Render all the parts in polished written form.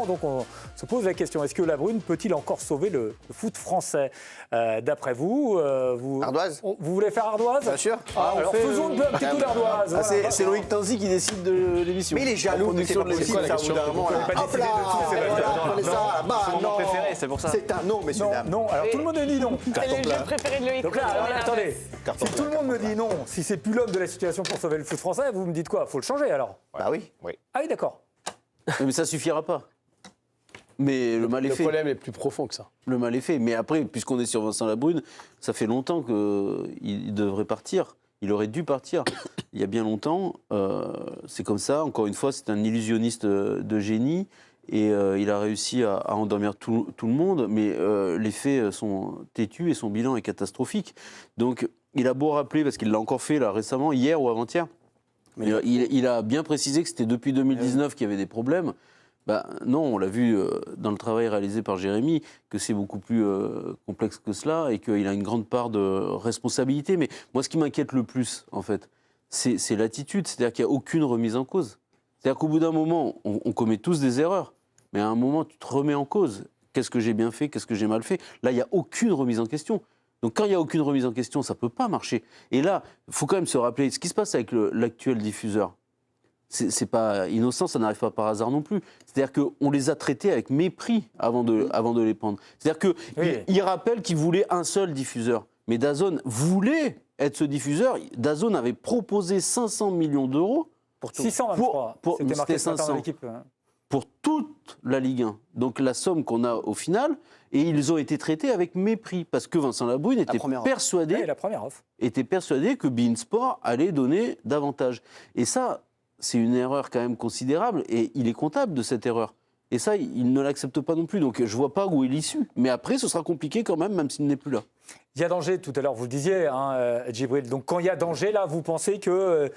Donc on se pose la question, est-ce que Labrune peut-il encore sauver le foot français d'après vous, Ardoise. vous voulez faire Ardoise? Bien sûr. Alors faisons un petit coup d'Ardoise. Ah, c'est Loïc Tanzi qui décide de l'émission. Mais il est jaloux, mais c'est pas possible, ça, au bout d'un moment. Hop là, prenez ça, bah non. Préféré, c'est pour ça. C'est un non, messieurs, dames. Non, alors tout le monde dit non. C'est le jeu préféré de Loïc. Donc là, attendez, si tout le monde me dit non, si c'est plus l'homme de la situation pour sauver le foot français, vous me dites quoi? Faut le changer alors? Bah oui. Ah oui, d'accord. Mais ça suffira pas. Mais le mal est fait. Le problème est plus profond que ça. Le mal est fait. Mais après, puisqu'on est sur Vincent Labrune, ça fait longtemps qu'il devrait partir. Il aurait dû partir il y a bien longtemps. C'est comme ça. Encore une fois, c'est un illusionniste de génie. Et il a réussi à endormir tout le monde. Mais les faits sont têtus et son bilan est catastrophique. Donc, il a beau rappeler, parce qu'il l'a encore fait là, récemment, hier ou avant-hier, mais il a bien précisé que c'était depuis 2019 qu'il y avait des problèmes. Ben, non, on l'a vu dans le travail réalisé par Jérémy, que c'est beaucoup plus complexe que cela et qu'il a une grande part de responsabilité. Mais moi, ce qui m'inquiète le plus, en fait, c'est l'attitude. C'est-à-dire qu'il n'y a aucune remise en cause. C'est-à-dire qu'au bout d'un moment, on commet tous des erreurs. Mais à un moment, tu te remets en cause. Qu'est-ce que j'ai bien fait? Qu'est-ce que j'ai mal fait? Là, il n'y a aucune remise en question. Donc quand il n'y a aucune remise en question, ça ne peut pas marcher. Et là, il faut quand même se rappeler ce qui se passe avec l'actuel diffuseur. C'est pas innocent, ça n'arrive pas par hasard non plus. C'est-à-dire qu'on les a traités avec mépris avant de les prendre. C'est-à-dire qu'il rappelle qu'ils voulaient un seul diffuseur. Mais DAZN voulait être ce diffuseur. DAZN avait proposé 500 millions d'euros. Pour tout. 623, c'était marqué ce matin dans l'équipe. Pour toute la Ligue 1. Donc la somme qu'on a au final, et ils ont été traités avec mépris. Parce que Vincent Labrune était persuadé que beIN Sport allait donner davantage. Et ça, c'est une erreur quand même considérable, et il est comptable de cette erreur. Et ça, il ne l'accepte pas non plus. Donc je ne vois pas où est l'issue. Mais après, ce sera compliqué quand même s'il n'est plus là. Il y a danger, tout à l'heure, vous le disiez, hein, Djibril. Donc quand il y a danger, là, vous pensez que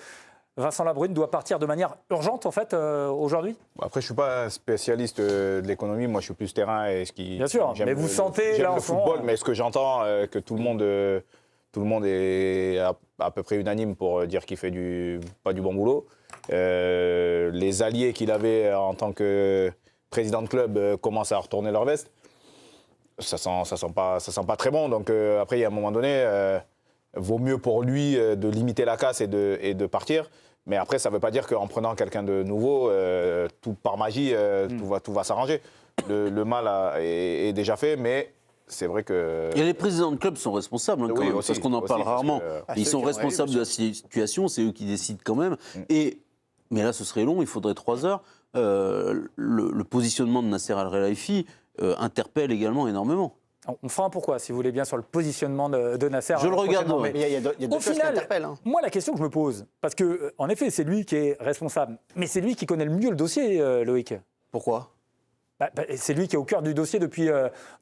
Vincent Labrune doit partir de manière urgente, en fait, aujourd'hui? Après, je ne suis pas spécialiste de l'économie. Moi, je suis plus terrain. Et bien sûr, mais vous sentez, là, le football, mais ce que j'entends, que tout le monde est à peu près unanime pour dire qu'il fait pas du bon boulot. Les alliés qu'il avait en tant que président de club commencent à retourner leur veste. Ça sent pas très bon. Donc après, il y a un moment donné, vaut mieux pour lui de limiter la casse et de partir. Mais après, ça ne veut pas dire qu'en prenant quelqu'un de nouveau, tout par magie, tout va s'arranger. Le mal est déjà fait, mais c'est vrai que... Et les présidents de club sont responsables, quand même, parce qu'on en parle rarement. Ils sont responsables de la situation, c'est eux qui décident quand même. Mais là, ce serait long, il faudrait 3 heures. Le positionnement de Nasser Al-Khelaifi interpelle également énormément. On fera un pourquoi, si vous voulez bien, sur le positionnement de Nasser. Je le regarde. Mais il y a d'autres choses qui interpellent. Moi, la question que je me pose, parce que en effet, c'est lui qui est responsable, mais c'est lui qui connaît le mieux le dossier, Loïc. Pourquoi? C'est lui qui est au cœur du dossier depuis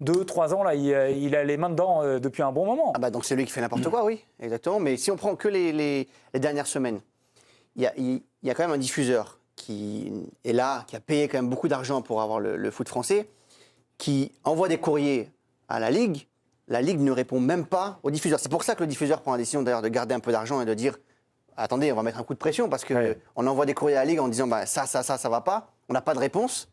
2-3 ans. Là, il a les mains dedans depuis un bon moment. Donc c'est lui qui fait n'importe quoi, oui, exactement. Mais si on prend que les dernières semaines, il y a quand même un diffuseur qui est là, qui a payé quand même beaucoup d'argent pour avoir le foot français, qui envoie des courriers à la Ligue ne répond même pas au diffuseur. C'est pour ça que le diffuseur prend la décision d'ailleurs de garder un peu d'argent et de dire attendez, on va mettre un coup de pression parce qu'on envoie des courriers à la Ligue en disant ça va pas, on n'a pas de réponse.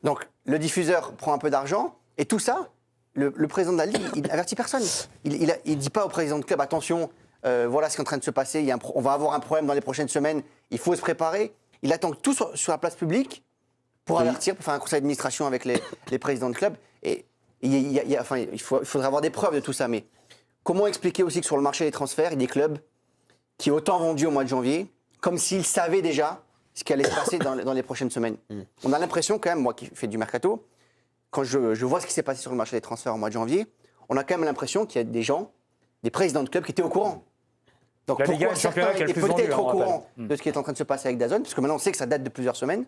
Donc le diffuseur prend un peu d'argent et tout ça, le président de la Ligue, il n'avertit personne. Il ne dit pas au président de club attention, voilà ce qui est en train de se passer, on va avoir un problème dans les prochaines semaines, il faut se préparer. Il attend tout sur la place publique pour avertir, pour faire un conseil d'administration avec les présidents de club. Et il faudrait avoir des preuves de tout ça. Mais comment expliquer aussi que sur le marché des transferts, il y a des clubs qui ont autant vendu au mois de janvier, comme s'ils savaient déjà ce qui allait se passer dans les prochaines semaines. On a l'impression quand même, moi qui fais du mercato, quand je vois ce qui s'est passé sur le marché des transferts au mois de janvier, on a quand même l'impression qu'il y a des gens, des présidents de clubs qui étaient au courant. Donc pourquoi certains étaient peut-être au courant de ce qui est en train de se passer avec DAZN, parce que maintenant on sait que ça date de plusieurs semaines,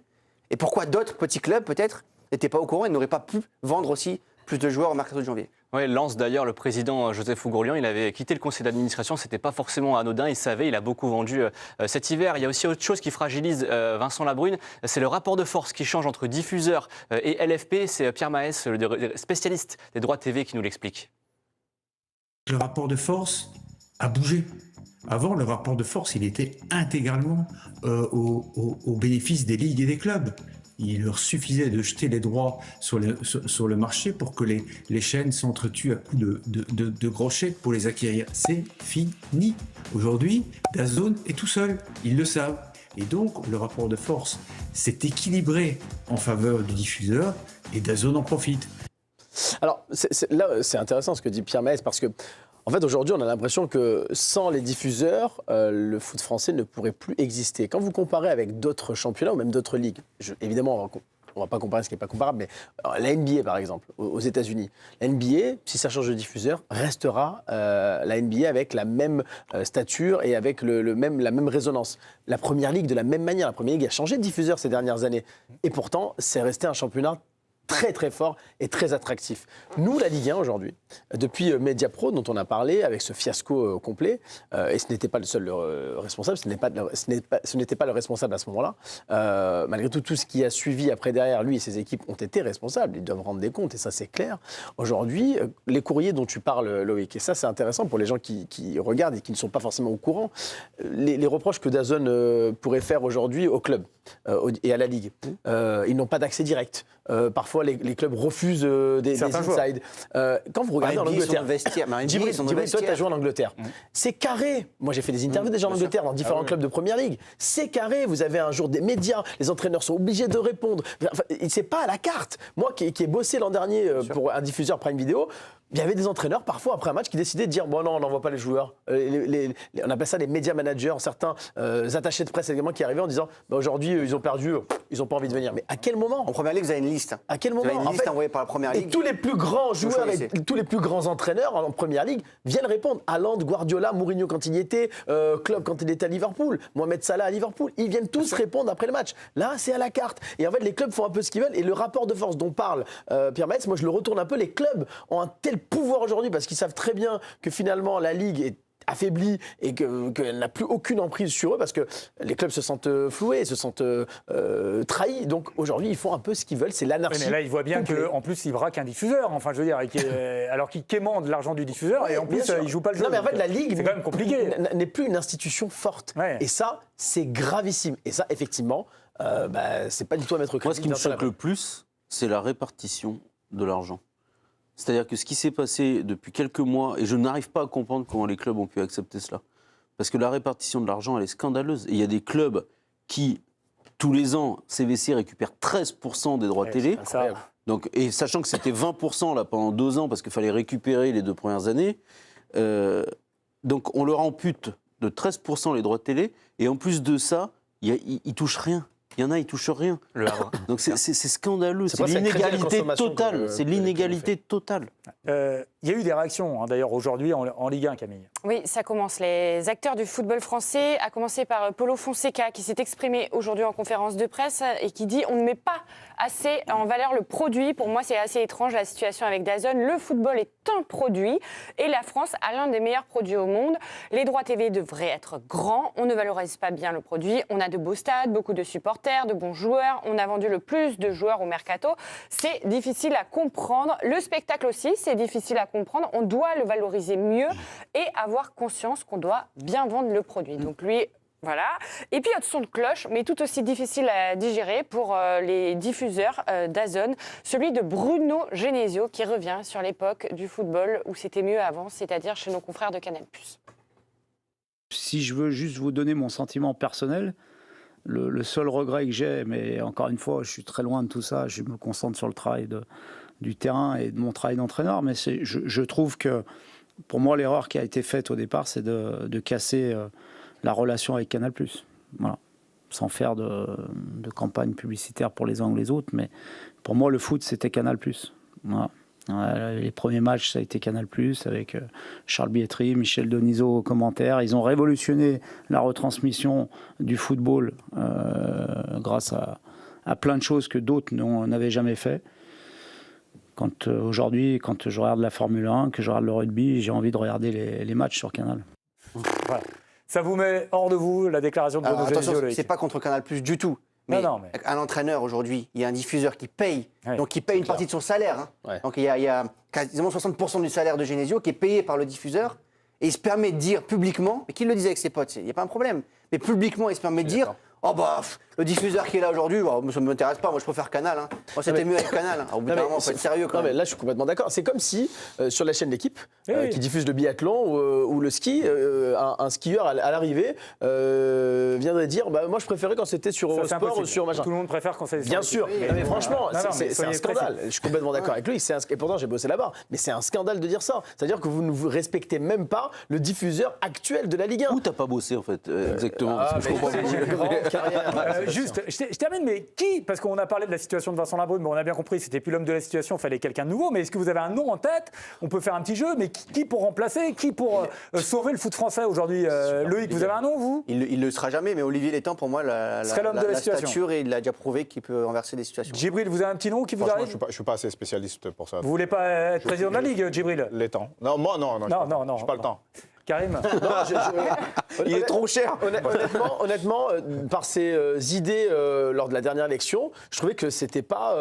et pourquoi d'autres petits clubs peut-être n'étaient pas au courant et n'auraient pas pu vendre aussi plus de joueurs au mercato de janvier. Oui, Lens d'ailleurs, le président Joseph Ougourlian, il avait quitté le conseil d'administration, c'était pas forcément anodin, il savait, il a beaucoup vendu cet hiver. Il y a aussi autre chose qui fragilise Vincent Labrune, c'est le rapport de force qui change entre diffuseur et LFP. C'est Pierre Maes, le spécialiste des droits TV, qui nous l'explique. Le rapport de force a bougé. Avant, le rapport de force, il était intégralement au bénéfice des ligues et des clubs. il leur suffisait de jeter les droits sur le marché pour que les chaînes s'entretuent à coups de gros chèques pour les acquérir. C'est fini. Aujourd'hui, DAZN est tout seul, ils le savent. Et donc, le rapport de force s'est équilibré en faveur du diffuseur et DAZN en profite. Alors, là, c'est intéressant ce que dit Pierre Maes, parce que, en fait, aujourd'hui, on a l'impression que sans les diffuseurs, le foot français ne pourrait plus exister. Quand vous comparez avec d'autres championnats ou même d'autres ligues, évidemment, on ne va pas comparer ce qui n'est pas comparable, mais la NBA, par exemple, aux États-Unis. La NBA, si ça change de diffuseur, restera la NBA avec la même stature et avec la même résonance. La Première Ligue, de la même manière, la Première Ligue a changé de diffuseur ces dernières années. Et pourtant, c'est resté un championnat très très fort et très attractif. Nous, la Ligue 1 aujourd'hui, depuis Mediapro dont on a parlé, avec ce fiasco complet, et ce n'était pas le seul responsable, ce n'était pas le responsable à ce moment-là, malgré tout ce qui a suivi après derrière, lui et ses équipes ont été responsables, ils doivent rendre des comptes et ça c'est clair. Aujourd'hui, les courriers dont tu parles Loïc, et ça c'est intéressant pour les gens qui regardent et qui ne sont pas forcément au courant, les reproches que DAZN pourrait faire aujourd'hui au club et à la Ligue, ils n'ont pas d'accès direct. Parfois, les clubs refusent des inside. Quand vous regardez en Angleterre, Djibril, toi, tu as joué en Angleterre. C'est carré. Moi, j'ai fait des interviews déjà en Angleterre dans différents clubs de Première Ligue. C'est carré. Vous avez un jour des médias. Les entraîneurs sont obligés de répondre. Enfin, c'est pas à la carte. Moi, qui ai bossé l'an dernier pour un diffuseur Prime Video, il y avait des entraîneurs, parfois, après un match, qui décidaient de dire « Bon, non, on n'envoie pas les joueurs ». On appelle ça les média managers, certains attachés de presse également qui arrivaient en disant bah, « Aujourd'hui, ils ont perdu, ils n'ont pas envie de venir ». Mais à quel moment ? En Première Ligue, vous avez une liste. À quel moment ? Vous avez une liste envoyée par la Première Ligue. Et tous les plus grands joueurs et tous les plus grands entraîneurs en Première Ligue viennent répondre. Haaland, Guardiola, Mourinho quand il y était, Klopp quand il était à Liverpool, Mohamed Salah à Liverpool. Ils viennent tous répondre après le match. Là, c'est à la carte. Et en fait, les clubs font un peu ce qu'ils veulent. Et le rapport de force dont parle Pierre Maes, moi, je le retourne un peu. Les clubs ont un tel pouvoir aujourd'hui parce qu'ils savent très bien que finalement la Ligue est affaiblie et qu'elle n'a plus aucune emprise sur eux parce que les clubs se sentent floués, se sentent trahis. Donc aujourd'hui, ils font un peu ce qu'ils veulent, c'est l'anarchie. Oui, mais là, ils voient bien qu'en plus, ils braquent un diffuseur. Enfin, je veux dire, alors qu'ils quémandent l'argent du diffuseur et en plus, ils ne jouent pas le jeu. Non, mais en fait, la Ligue c'est quand même compliqué. N'est plus une institution forte. Ouais. Et ça, c'est gravissime. Et ça, effectivement, c'est pas du tout à mettre au crédit. Moi, ce qui me choque le plus, c'est la répartition de l'argent. C'est-à-dire que ce qui s'est passé depuis quelques mois, et je n'arrive pas à comprendre comment les clubs ont pu accepter cela, parce que la répartition de l'argent, elle est scandaleuse. Et il y a des clubs qui, tous les ans, CVC récupère 13% des droits télé. Donc, et sachant que c'était 20% là, pendant 2 ans, parce qu'il fallait récupérer les 2 premières années, donc on leur ampute de 13% les droits de télé, et en plus de ça, ils ne touchent rien. Il y en a, ils ne touchent rien. Le Havre. Donc c'est scandaleux, c'est l'inégalité totale. C'est l'inégalité totale. Il y a eu des réactions, hein, d'ailleurs, aujourd'hui en Ligue 1, Camille. Oui, ça commence. Les acteurs du football français, à commencer par Paulo Fonseca, qui s'est exprimé aujourd'hui en conférence de presse et qui dit « On ne met pas assez en valeur le produit ». Pour moi, c'est assez étrange, la situation avec DAZN. Le football est un produit et la France a l'un des meilleurs produits au monde. Les droits TV devraient être grands. On ne valorise pas bien le produit. On a de beaux stades, beaucoup de supporters, de bons joueurs. On a vendu le plus de joueurs au mercato. C'est difficile à comprendre. Le spectacle aussi, c'est difficile à comprendre. On doit le valoriser mieux et avoir conscience qu'on doit bien vendre le produit. Donc lui, voilà. Et puis il y a le son de cloche, mais tout aussi difficile à digérer pour les diffuseurs DAZN, celui de Bruno Genesio qui revient sur l'époque du football où c'était mieux avant, c'est-à-dire chez nos confrères de Canal+. Si je veux juste vous donner mon sentiment personnel, le seul regret que j'ai, mais encore une fois, je suis très loin de tout ça, je me concentre sur le travail du terrain et de mon travail d'entraîneur, mais je trouve que pour moi, l'erreur qui a été faite au départ, c'est de casser la relation avec Canal+. Voilà. Sans faire de campagne publicitaire pour les uns ou les autres, mais pour moi, le foot, c'était Canal+. Voilà. Les premiers matchs, ça a été Canal+, avec Charles Bietri, Michel Denisot aux commentaires. Ils ont révolutionné la retransmission du football grâce à plein de choses que d'autres n'avaient jamais fait. Aujourd'hui, quand je regarde la Formule 1, que je regarde le rugby, j'ai envie de regarder les matchs sur Canal. Voilà. Ça vous met hors de vous, la déclaration de Bruno Genesio? Attention, c'est pas contre Canal+ du tout. Mais, non, mais un entraîneur aujourd'hui, il y a un diffuseur qui paye, donc qui paye une partie de son salaire. Hein. Ouais. Donc il y a quasiment 60% du salaire de Genesio qui est payé par le diffuseur. Et il se permet de dire publiquement, et qu'il le disait avec ses potes, il n'y a pas un problème, mais publiquement il se permet de dire « Oh bah, le diffuseur qui est là aujourd'hui, bon, ça ne m'intéresse pas. Moi, je préfère Canal. Hein. Moi, c'était mieux avec Canal. Au bout d'un moment, il faut être sérieux quand non, même. mais là, je suis complètement d'accord. C'est comme si, sur la chaîne L'équipe, Oui. qui diffuse le biathlon ou le ski, un skieur à l'arrivée viendrait dire bah, moi, je préférais quand c'était sur Ça, c'est Eurosport ou impossible. sur machin. Tout le monde préfère quand c'est. Bien sûr, Oui, mais franchement, non, non, mais c'est un soyez scandale. précis. Je suis complètement d'accord avec lui. Et pourtant, j'ai bossé là-bas. Mais c'est un scandale de dire ça. C'est-à-dire que vous ne vous respectez même pas le diffuseur actuel de la Ligue 1. Où t'as pas bossé en fait exactement parce que je mais comprends c'est pas. une grande carrière. Juste, je termine, mais qui, parce qu'on a parlé de la situation de Vincent Labrune, mais on a bien compris, c'était plus l'homme de la situation, il fallait quelqu'un de nouveau, mais est-ce que vous avez un nom en tête? On peut faire un petit jeu, mais qui pour remplacer? Qui pour sauver le foot français aujourd'hui? Loïc, vous avez un nom, vous? Il le sera jamais, mais Olivier Létang, pour moi, Serait l'homme de la situation. stature, et il a déjà prouvé qu'il peut renverser des situations. Djibril, vous avez un petit nom qui vous Franchement, arrive? je ne suis pas assez spécialiste pour ça. Vous voulez pas être président de la Ligue, Djibril? Les temps. Non, moi, non. Non, Je n'ai pas le temps. Karim? Il est trop cher. Honnêtement, par ses idées lors de la dernière élection, je trouvais que c'était pas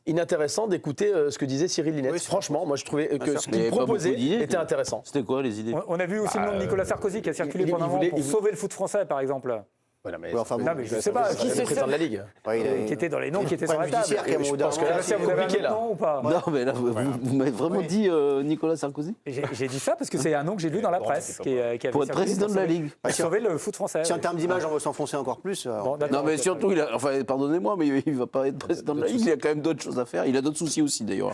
inintéressant d'écouter ce que disait Cyril Linette. Oui, Franchement, moi je trouvais que ce Mais il y qu'il avait pas proposait beaucoup d'idées. était intéressant. C'était quoi les idées? On a vu aussi le nom de Nicolas Sarkozy qui a circulé pendant un moment pour sauver le foot français, par exemple. Voilà, mais Ouais, enfin, bon, Non, mais je sais pas, qui c'est c'est le président de la Ligue. Ouais, qui était dans les noms qui étaient sur la table? judiciaire, quand même, au bout d'un moment. Sébastien, vous avez un compliqué, autre là. nom ou pas? Non, mais là, vous m'avez vraiment dit Nicolas Sarkozy J'ai dit ça parce que c'est un nom que j'ai lu dans la presse qui avait pour être circulé président de la Ligue. pour sauver le foot français. Si en termes d'image, on veut s'enfoncer encore plus. Bon, d'accord. Non, mais surtout, pardonnez-moi, mais il va pas être président de la Ligue. Il a quand même d'autres choses à faire. Il a d'autres soucis aussi, d'ailleurs.